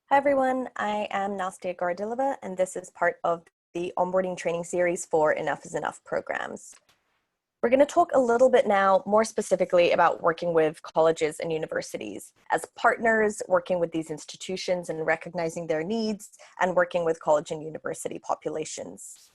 Hi everyone, I am Nastya Gardilova, and this is part of the onboarding training series for Enough is Enough programs. We're going to talk a little bit now more specifically about working with colleges and universities as partners, working with these institutions and recognizing their needs, and working with college and university populations.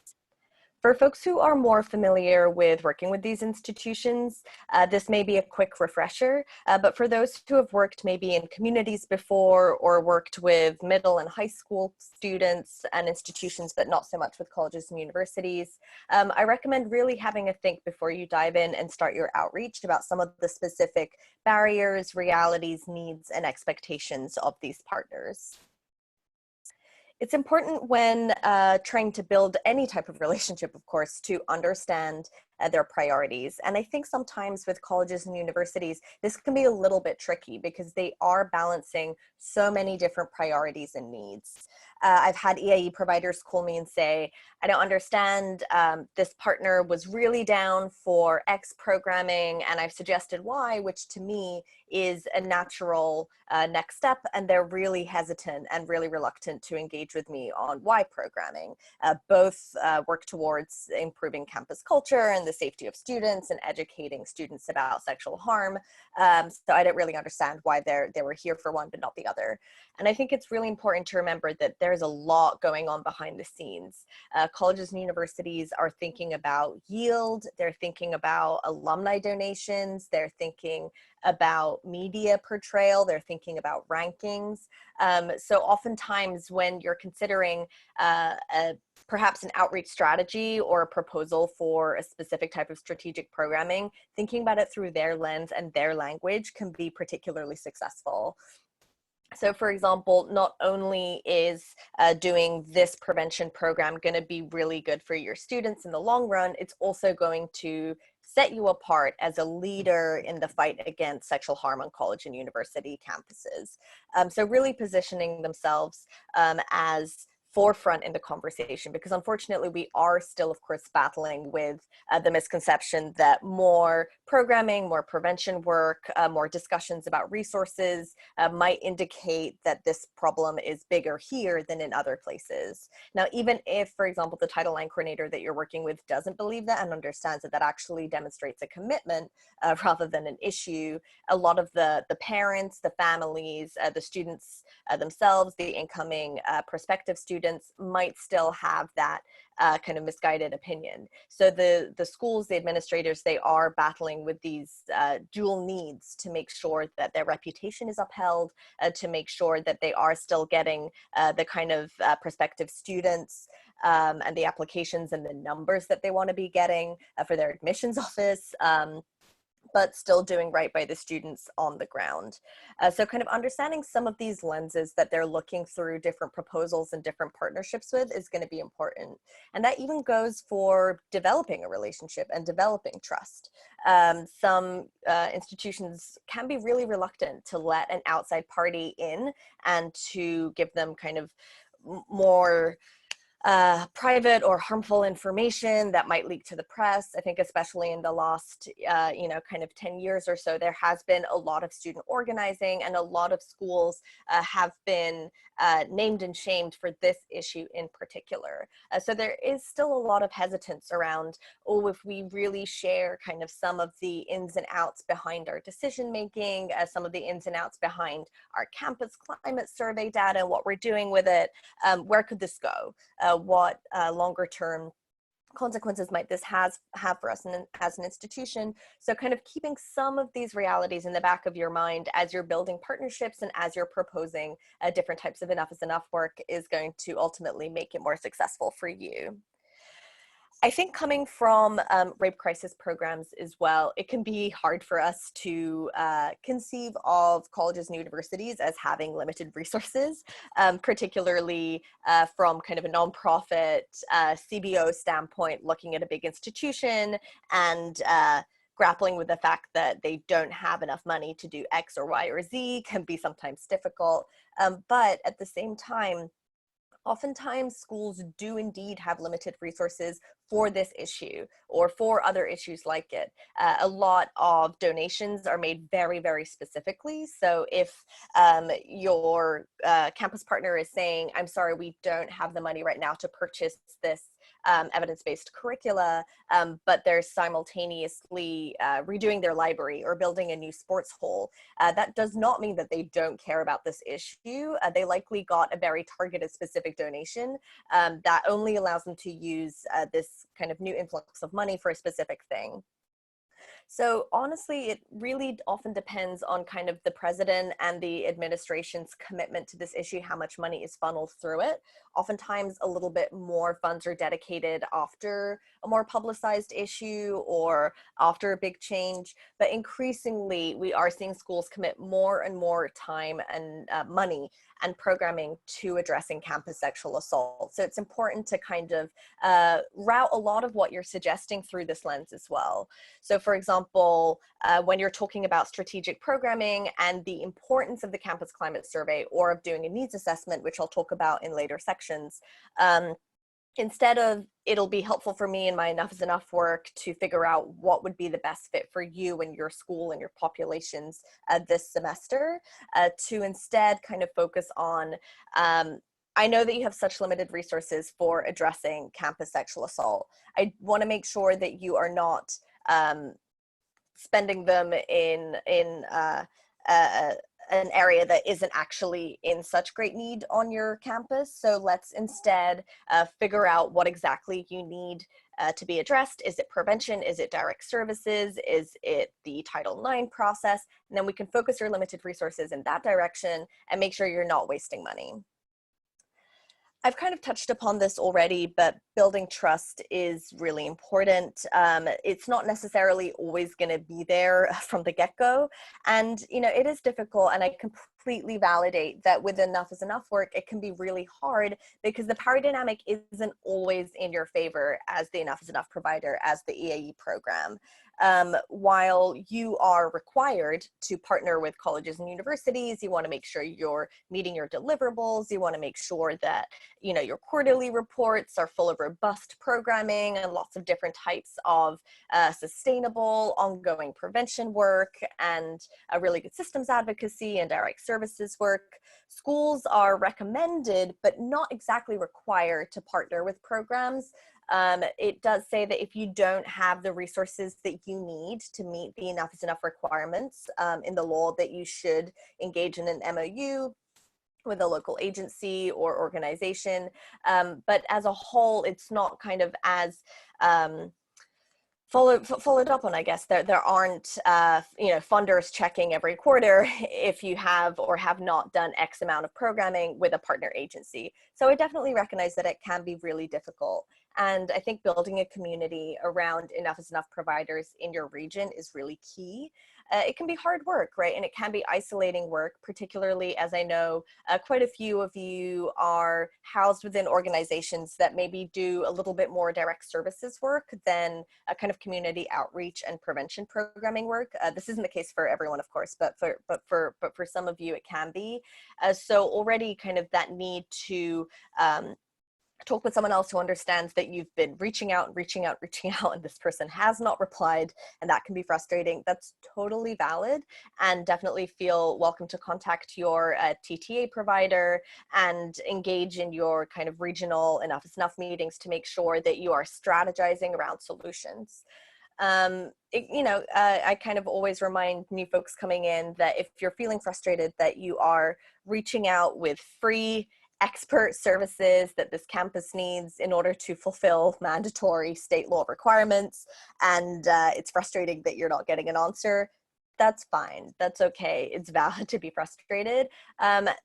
For folks who are more familiar with working with these institutions, this may be a quick refresher, but for those who have worked maybe in communities before or worked with middle and high school students and institutions, but not so much with colleges and universities, I recommend really having a think before you dive in and start your outreach about some of the specific barriers, realities, needs, and expectations of these partners. It's important when trying to build any type of relationship, of course, to understand their priorities. And I think sometimes with colleges and universities, this can be a little bit tricky because they are balancing so many different priorities and needs. I've had EIE providers call me and say, I don't understand, this partner was really down for X programming and I've suggested Y, which to me is a natural next step, and they're really hesitant and really reluctant to engage with me on Y programming. Both work towards improving campus culture and the safety of students and educating students about sexual harm. So I don't really understand why they were here for one but not the other. And I think it's really important to remember that there's a lot going on behind the scenes. Colleges and universities are thinking about yield, they're thinking about alumni donations, they're thinking about media portrayal, they're thinking about rankings. So oftentimes when you're considering perhaps an outreach strategy or a proposal for a specific type of strategic programming, thinking about it through their lens and their language can be particularly successful. So for example, not only is doing this prevention program going to be really good for your students in the long run, it's also going to set you apart as a leader in the fight against sexual harm on college and university campuses. So really positioning themselves as forefront in the conversation, because unfortunately we are still, of course, battling with the misconception that more programming, more prevention work, more discussions about resources might indicate that this problem is bigger here than in other places. Now, even if, for example, the Title IX coordinator that you're working with doesn't believe that and understands that that actually demonstrates a commitment rather than an issue, a lot of the parents, the families, the students themselves, the incoming prospective students might still have that kind of misguided opinion. So the schools, the administrators, they are battling with these dual needs to make sure that their reputation is upheld, to make sure that they are still getting the kind of prospective students and the applications and the numbers that they want to be getting for their admissions office. But still doing right by the students on the ground. So kind of understanding some of these lenses that they're looking through different proposals and different partnerships with is going to be important. And that even goes for developing a relationship and developing trust. Some institutions can be really reluctant to let an outside party in and to give them kind of more private or harmful information that might leak to the press. I think especially in the last, kind of 10 years or so, there has been a lot of student organizing and a lot of schools have been named and shamed for this issue in particular. So there is still a lot of hesitance around, oh, if we really share kind of some of the ins and outs behind our decision making, some of the ins and outs behind our campus climate survey data, what we're doing with it, where could this go? What longer term consequences might this have for us as an institution. So kind of keeping some of these realities in the back of your mind as you're building partnerships and as you're proposing different types of enough is enough work is going to ultimately make it more successful for you. I think coming from rape crisis programs as well, it can be hard for us to conceive of colleges and universities as having limited resources, particularly from kind of a nonprofit CBO standpoint, looking at a big institution and grappling with the fact that they don't have enough money to do X or Y or Z can be sometimes difficult. But at the same time, Oftentimes schools do indeed have limited resources for this issue or for other issues like it. A lot of donations are made very, very specifically. So if your campus partner is saying, I'm sorry, we don't have the money right now to purchase this evidence-based curricula, but they're simultaneously redoing their library or building a new sports hall, that does not mean that they don't care about this issue. They likely got a very targeted specific donation that only allows them to use this kind of new influx of money for a specific thing. So honestly, it really often depends on kind of the president and the administration's commitment to this issue, how much money is funneled through it. Oftentimes a little bit more funds are dedicated after a more publicized issue or after a big change, but increasingly we are seeing schools commit more and more time and money and programming to addressing campus sexual assault. So it's important to kind of route a lot of what you're suggesting through this lens as well. So for example, when you're talking about strategic programming and the importance of the campus climate survey or of doing a needs assessment, which I'll talk about in later sections, instead of it'll be helpful for me in my Enough is Enough work to figure out what would be the best fit for you and your school and your populations this semester, to instead kind of focus on I know that you have such limited resources for addressing campus sexual assault. I want to make sure that you are not spending them in an area that isn't actually in such great need on your campus. So let's instead figure out what exactly you need to be addressed. Is it prevention? Is it direct services? Is it the Title IX process? And then we can focus your limited resources in that direction and make sure you're not wasting money. I've kind of touched upon this already, but building trust is really important. It's not necessarily always going to be there from the get-go. And, you know, it is difficult, and I completely validate that with Enough is Enough work, it can be really hard because the power dynamic isn't always in your favor as the Enough is Enough provider, as the EAE program. While you are required to partner with colleges and universities, you want to make sure you're meeting your deliverables, you want to make sure that, you know, your quarterly reports are full of robust programming and lots of different types of sustainable ongoing prevention work and a really good systems advocacy and direct services work. Schools are recommended but not exactly required to partner with programs. It does say that if you don't have the resources that you need to meet the Enough is Enough requirements in the law, that you should engage in an MOU with a local agency or organization. But as a whole, it's not kind of as followed up on, I guess. There aren't you know, funders checking every quarter if you have or have not done X amount of programming with a partner agency. So I definitely recognize that it can be really difficult. And I think building a community around Enough is Enough providers in your region is really key. It can be hard work, right? And it can be isolating work, particularly as I know quite a few of you are housed within organizations that maybe do a little bit more direct services work than a kind of community outreach and prevention programming work. This isn't the case for everyone, of course, but for some of you it can be. So already kind of that need to talk with someone else who understands that you've been reaching out, and this person has not replied, and that can be frustrating. That's totally valid, and definitely feel welcome to contact your TTA provider and engage in your kind of regional Enough is Enough meetings to make sure that you are strategizing around solutions. You know, I kind of always remind new folks coming in that if you're feeling frustrated that you are reaching out with free expert services that this campus needs in order to fulfill mandatory state law requirements, and it's frustrating that you're not getting an answer, that's fine. That's okay. It's valid to be frustrated.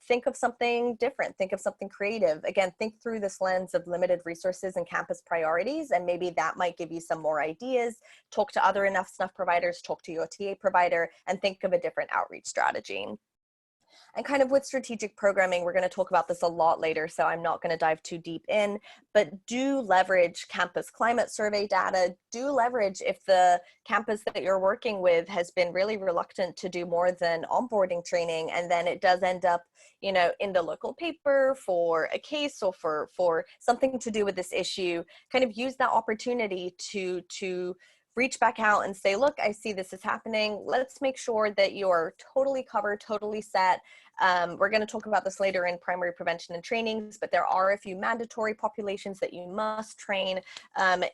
Think of something different. Think of something creative. Again, think through this lens of limited resources and campus priorities, and maybe that might give you some more ideas. Talk to other Enough Snuff providers, talk to your TA provider, and think of a different outreach strategy. And kind of with strategic programming, we're going to talk about this a lot later, so I'm not going to dive too deep in, but do leverage campus climate survey data. Do leverage if the campus that you're working with has been really reluctant to do more than onboarding training, and then it does end up, you know, in the local paper for a case or for something to do with this issue. Kind of use that opportunity to reach back out and say, look, I see this is happening. Let's make sure that you're totally covered, totally set. We're going to talk about this later in primary prevention and trainings, but there are a few mandatory populations that you must train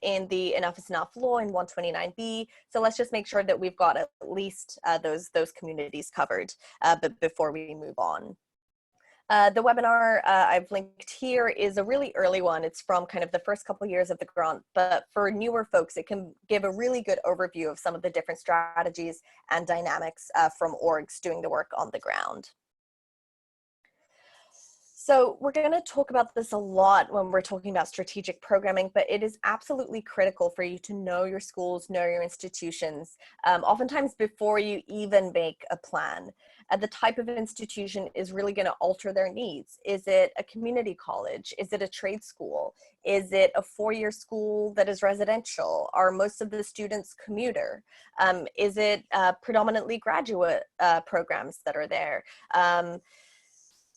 in the Enough is Enough law in 129B. So let's just make sure that we've got at least those communities covered but before we move on. The webinar I've linked here is a really early one. It's from kind of the first couple years of the grant, but for newer folks, it can give a really good overview of some of the different strategies and dynamics from orgs doing the work on the ground. So we're going to talk about this a lot when we're talking about strategic programming, but it is absolutely critical for you to know your schools, know your institutions, oftentimes before you even make a plan. The type of institution is really going to alter their needs. Is it a community college? Is it a trade school? Is it a four-year school that is residential? Are most of the students commuter? Is it predominantly graduate programs that are there?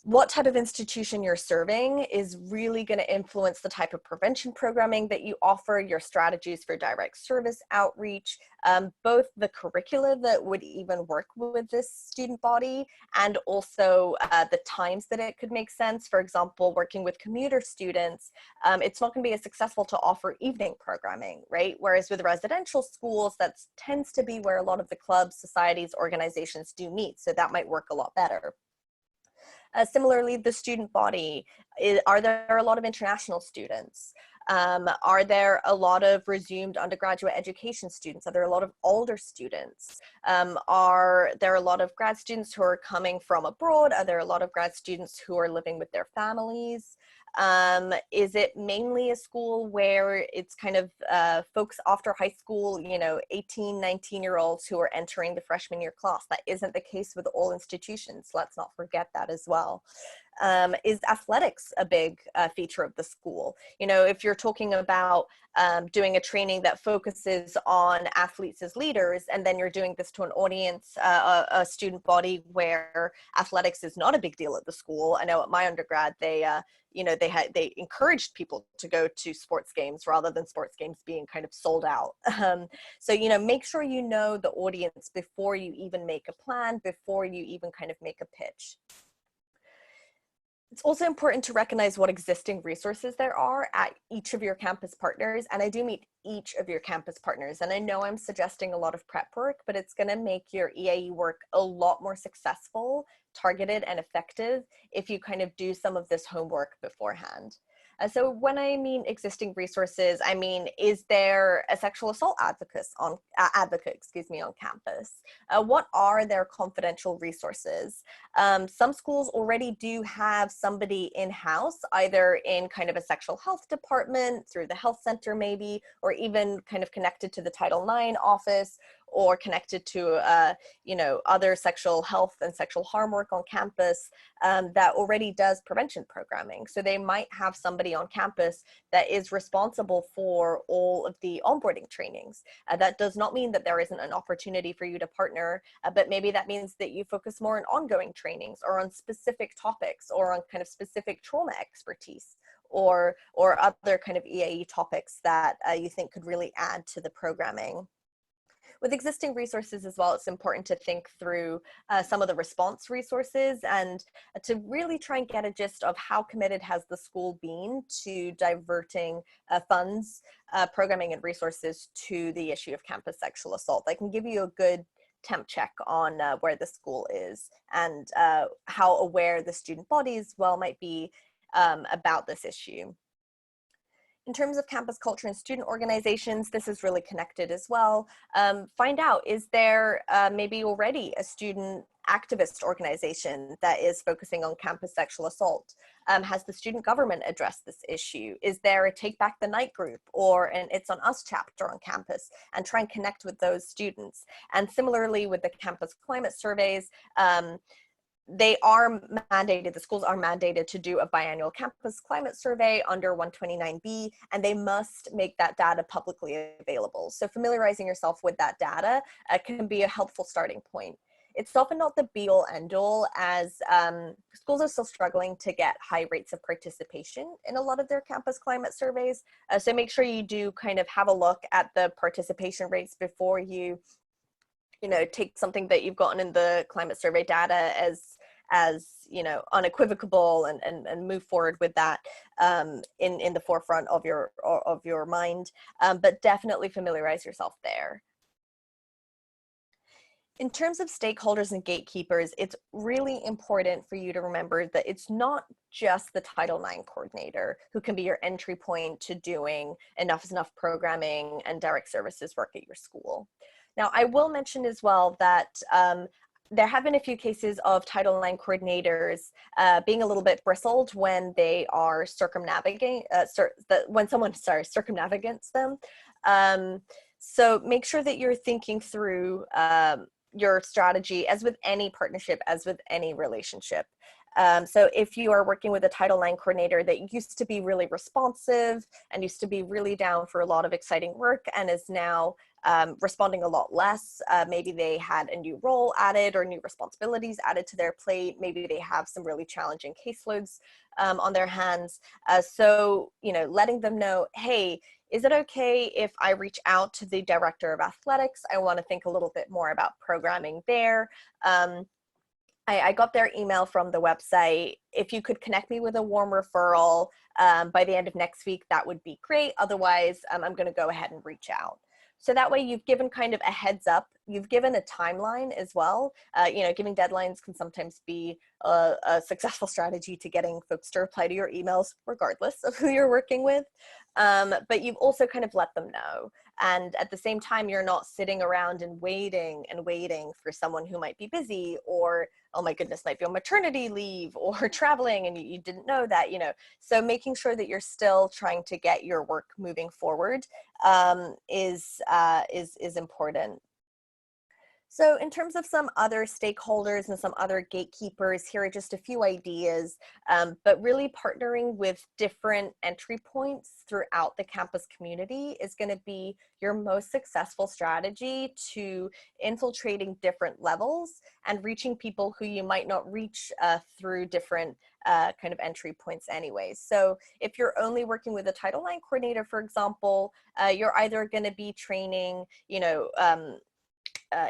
What type of institution you're serving is really going to influence the type of prevention programming that you offer, your strategies for direct service outreach, both the curricula that would even work with this student body, and also the times that it could make sense. For example, working with commuter students, it's not going to be as successful to offer evening programming, right? Whereas with residential schools, that tends to be where a lot of the clubs, societies, organizations do meet. So that might work a lot better. Similarly, the student body, are there a lot of international students? Are there a lot of resumed undergraduate education students? Are there a lot of older students? Are there a lot of grad students who are coming from abroad? Are there a lot of grad students who are living with their families? Is it mainly a school where it's kind of folks after high school, you know, 18, 19-year-olds who are entering the freshman year class? That isn't the case with all institutions. Let's not forget that as well. Is athletics a big feature of the school? You know, if you're talking about doing a training that focuses on athletes as leaders, and then you're doing this to an audience, a student body where athletics is not a big deal at the school. I know at my undergrad, they they encouraged people to go to sports games rather than sports games being kind of sold out. So, you know, make sure you know the audience before you even make a plan, before you even kind of make a pitch. It's also important to recognize what existing resources there are at each of your campus partners. And I do meet each of your campus partners. And I know I'm suggesting a lot of prep work, but it's going to make your EAE work a lot more successful, targeted, and effective if you kind of do some of this homework beforehand. So when I mean existing resources, I mean, is there a sexual assault advocate on campus? What are their confidential resources? Some schools already do have somebody in-house, either in kind of a sexual health department, through the health center maybe, or even kind of connected to the Title IX office, or connected to other sexual health and sexual harm work on campus that already does prevention programming. So they might have somebody on campus that is responsible for all of the onboarding trainings. That does not mean that there isn't an opportunity for you to partner, but maybe that means that you focus more on ongoing trainings or on specific topics or on kind of specific trauma expertise or other kind of EAE topics that you think could really add to the programming. With existing resources as well, it's important to think through some of the response resources and to really try and get a gist of how committed has the school been to diverting funds, programming, and resources to the issue of campus sexual assault. I can give you a good temp check on where the school is and how aware the student bodies might be about this issue. In terms of campus culture and student organizations, this is really connected as well. Find out, is there maybe already a student activist organization that is focusing on campus sexual assault? Has the student government addressed this issue? Is there a Take Back the Night group or an It's on Us chapter on campus? And try and connect with those students. And similarly with the campus climate surveys, they are mandated, the schools are mandated to do a biannual campus climate survey under 129B, and they must make that data publicly available. So familiarizing yourself with that data can be a helpful starting point. It's often not the be-all end-all, as schools are still struggling to get high rates of participation in a lot of their campus climate surveys. So make sure you do kind of have a look at the participation rates before you take something that you've gotten in the climate survey data as unequivocal, and move forward with that in the forefront of your mind, but definitely familiarize yourself there. In terms of stakeholders and gatekeepers, it's really important for you to remember that it's not just the Title IX coordinator who can be your entry point to doing Enough is Enough programming and direct services work at your school. Now, I will mention as well that there have been a few cases of Title IX coordinators being a little bit bristled when they are when someone circumnavigates them. So make sure that you're thinking through your strategy, as with any partnership, as with any relationship. So if you are working with a Title IX coordinator that used to be really responsive and used to be really down for a lot of exciting work and is now responding a lot less, maybe they had a new role added or new responsibilities added to their plate, maybe they have some really challenging caseloads on their hands. So, letting them know, hey, is it okay if I reach out to the director of athletics? I want to think a little bit more about programming there. I got their email from the website. If you could connect me with a warm referral by the end of next week, that would be great. Otherwise, I'm going to go ahead and reach out. So that way you've given kind of a heads up. You've given a timeline as well. Giving deadlines can sometimes be a successful strategy to getting folks to reply to your emails, regardless of who you're working with. But you've also kind of let them know. And at the same time, you're not sitting around and waiting for someone who might be busy, or, oh my goodness, might be on maternity leave or traveling and you didn't know that, So making sure that you're still trying to get your work moving forward is important. So in terms of some other stakeholders and some other gatekeepers, here are just a few ideas, but really partnering with different entry points throughout the campus community is going to be your most successful strategy to infiltrating different levels and reaching people who you might not reach through different kind of entry points anyways. So if you're only working with a Title IX coordinator, for example, you're either going to be training,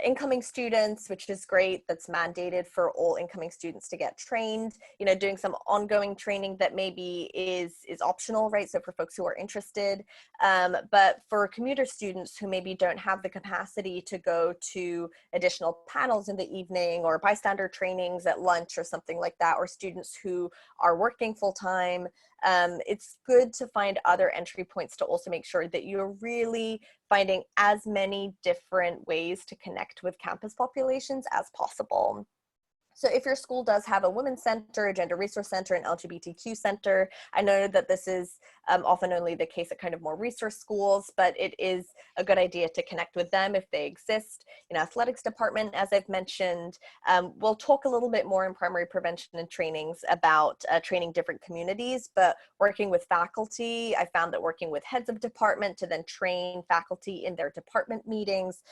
incoming students, which is great. That's mandated for all incoming students to get trained, doing some ongoing training that maybe is optional, right? So for folks who are interested, but for commuter students who maybe don't have the capacity to go to additional panels in the evening or bystander trainings at lunch or something like that, or students who are working full time, it's good to find other entry points to also make sure that you're really finding as many different ways to connect with campus populations as possible. So if your school does have a women's center, a gender resource center, an LGBTQ center, I know that this is often only the case at kind of more resource schools, but it is a good idea to connect with them if they exist. In athletics department, as I've mentioned, we'll talk a little bit more in primary prevention and trainings about training different communities, but working with faculty, I found that working with heads of department to then train faculty in their department meetings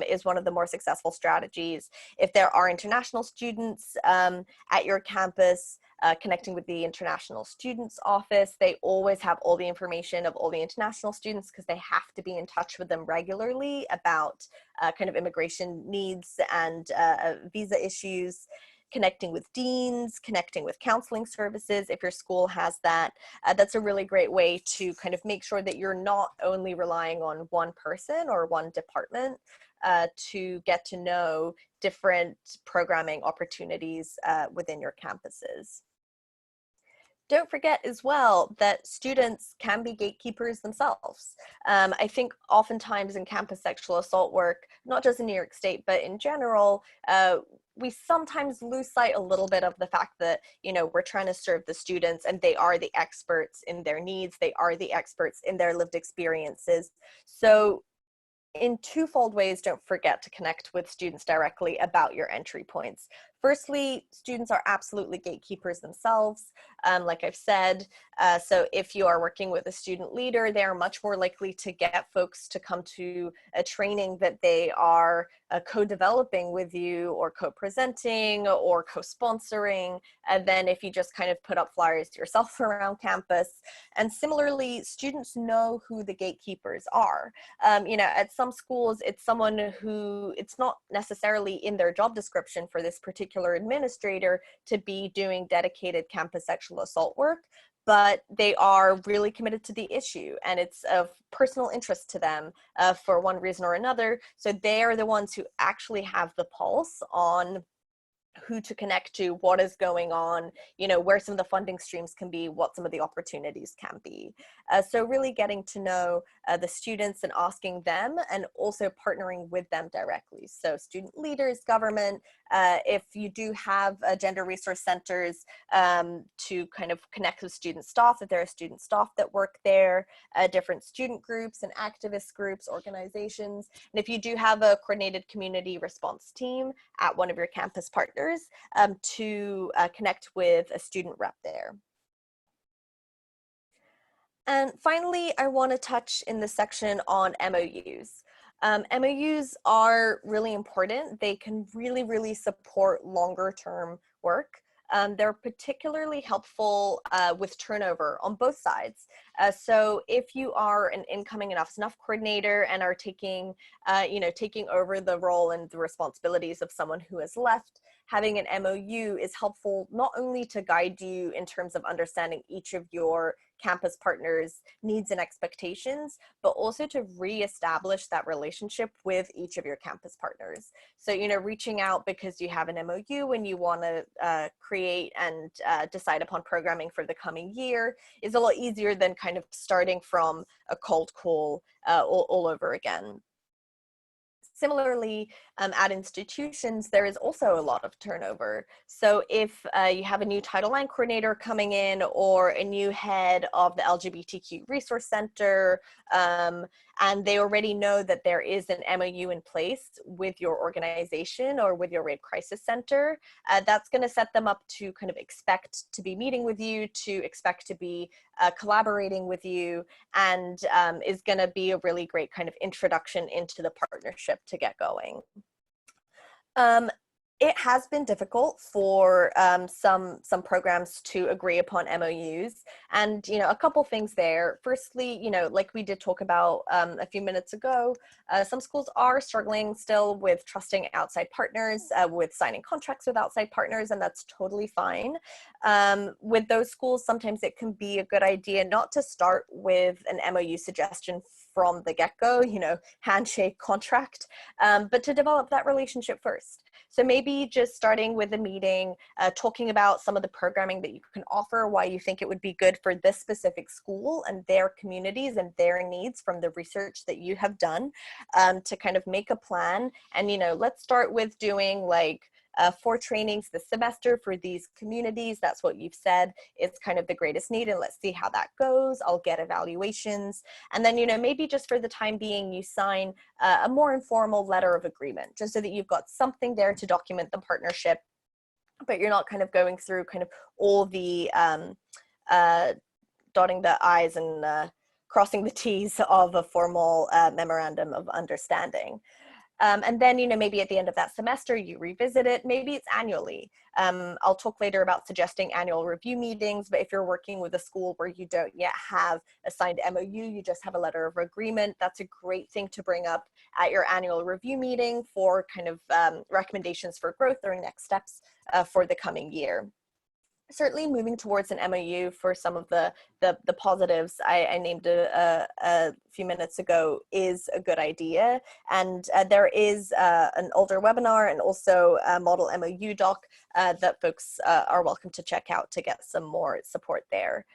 is one of the more successful strategies. If there are international students at your campus, connecting with the international students office, they always have all the information of all the international students because they have to be in touch with them regularly about kind of immigration needs and visa issues. Connecting with deans, connecting with counseling services, if your school has that, that's a really great way to kind of make sure that you're not only relying on one person or one department to get to know different programming opportunities within your campuses. Don't forget as well that students can be gatekeepers themselves. I think oftentimes in campus sexual assault work, not just in New York State, but in general, we sometimes lose sight a little bit of the fact that, we're trying to serve the students and they are the experts in their needs. They are the experts in their lived experiences. So in twofold ways, don't forget to connect with students directly about your entry points. Firstly, students are absolutely gatekeepers themselves, like I've said. So if you are working with a student leader, they are much more likely to get folks to come to a training that they are co-developing with you or co-presenting or co-sponsoring, and then if you just kind of put up flyers yourself around campus. And similarly, students know who the gatekeepers are. You know, at some schools, it's someone who, it's not necessarily in their job description for this particular administrator to be doing dedicated campus sexual assault work, but they are really committed to the issue and it's of personal interest to them for one reason or another. So they are the ones who actually have the pulse on who to connect to, what is going on, you know, where some of the funding streams can be, what some of the opportunities can be. So really getting to know the students and asking them and also partnering with them directly. So student leaders, government, if you do have gender resource centers to kind of connect with student staff, if there are student staff that work there, different student groups and activist groups, organizations. And if you do have a coordinated community response team at one of your campus partners, to connect with a student rep there. And finally, I want to touch in this section on MOUs. MOUs are really important. They can really support longer term work. They're particularly helpful with turnover on both sides. So if you are an incoming enough coordinator and are taking, taking over the role and the responsibilities of someone who has left, having an MOU is helpful not only to guide you in terms of understanding each of your campus partners' needs and expectations, but also to reestablish that relationship with each of your campus partners. So, you know, reaching out because you have an MOU and you want to create and decide upon programming for the coming year is a lot easier than kind of starting from a cold call all over again. Similarly, at institutions, there is also a lot of turnover. So if you have a new Title IX coordinator coming in or a new head of the LGBTQ Resource Center, and they already know that there is an MOU in place with your organization or with your rape crisis center, that's going to set them up to kind of expect to be meeting with you, to expect to be collaborating with you, and is going to be a really great kind of introduction into the partnership to get going. It has been difficult for some programs to agree upon MOUs, and you know, a couple things there. Firstly, you know, like we did talk about a few minutes ago, some schools are struggling still with trusting outside partners, with signing contracts with outside partners, and that's totally fine. With those schools, sometimes it can be a good idea not to start with an MOU suggestion from the get-go, you know, handshake contract, but to develop that relationship first. So maybe just starting with a meeting, talking about some of the programming that you can offer, why you think it would be good for this specific school and their communities and their needs from the research that you have done, to kind of make a plan. And, you know, let's start with doing like 4 trainings this semester for these communities. That's what you've said is kind of the greatest need, and let's see how that goes. I'll get evaluations. And then, you know, maybe just for the time being, you sign a more informal letter of agreement, just so that you've got something there to document the partnership, but you're not kind of going through kind of all the dotting the I's and crossing the T's of a formal memorandum of understanding. And then, you know, maybe at the end of that semester, you revisit it. Maybe it's annually. I'll talk later about suggesting annual review meetings, but if you're working with a school where you don't yet have a signed MOU, you just have a letter of agreement, that's a great thing to bring up at your annual review meeting for kind of recommendations for growth or next steps for the coming year. Certainly moving towards an MOU for some of the positives I named a few minutes ago is a good idea. And there is an older webinar and also a model MOU doc that folks are welcome to check out to get some more support there.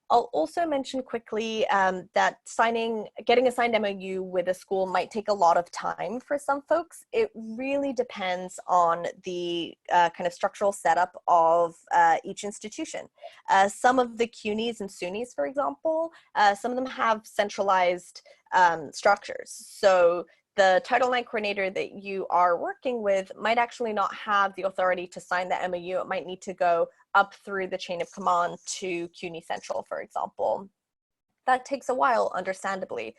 I'll also mention quickly that getting a signed MOU with a school might take a lot of time for some folks. It really depends on the kind of structural setup of each institution. Some of the CUNYs and SUNYs, for example, some of them have centralized structures. So the Title IX coordinator that you are working with might actually not have the authority to sign the MOU. It might need to go up through the chain of command to CUNY Central, for example. That takes a while, understandably.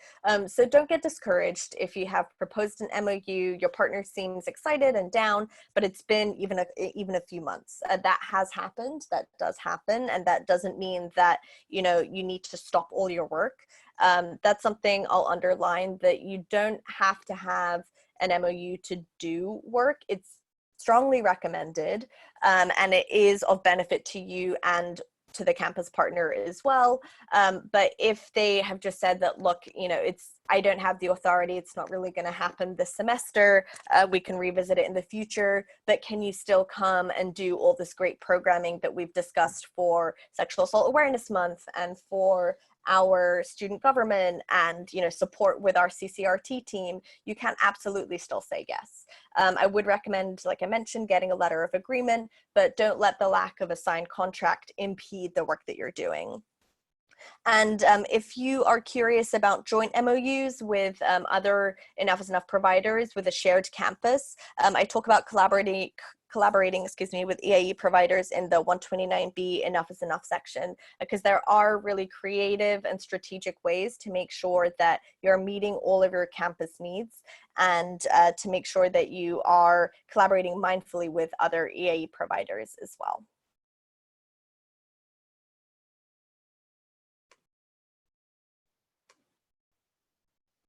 So don't get discouraged if you have proposed an MOU, your partner seems excited and down, but it's been even a few months. That has happened, that does happen, and that doesn't mean that, you know, you need to stop all your work. That's something I'll underline, that you don't have to have an MOU to do work. It's strongly recommended, and it is of benefit to you and to the campus partner as well. But if they have just said that, look, you know, I don't have the authority, it's not really going to happen this semester, we can revisit it in the future, but can you still come and do all this great programming that we've discussed for Sexual Assault Awareness Month and for our student government and, you know, support with our CCRT team? You can absolutely still say yes. I would recommend, like I mentioned, getting a letter of agreement, but don't let the lack of a signed contract impede the work that you're doing. And if you are curious about joint MOUs with other Enough is Enough providers with a shared campus, I talk about collaborating with EAE providers in the 129B Enough is Enough section, because there are really creative and strategic ways to make sure that you're meeting all of your campus needs, and to make sure that you are collaborating mindfully with other EAE providers as well.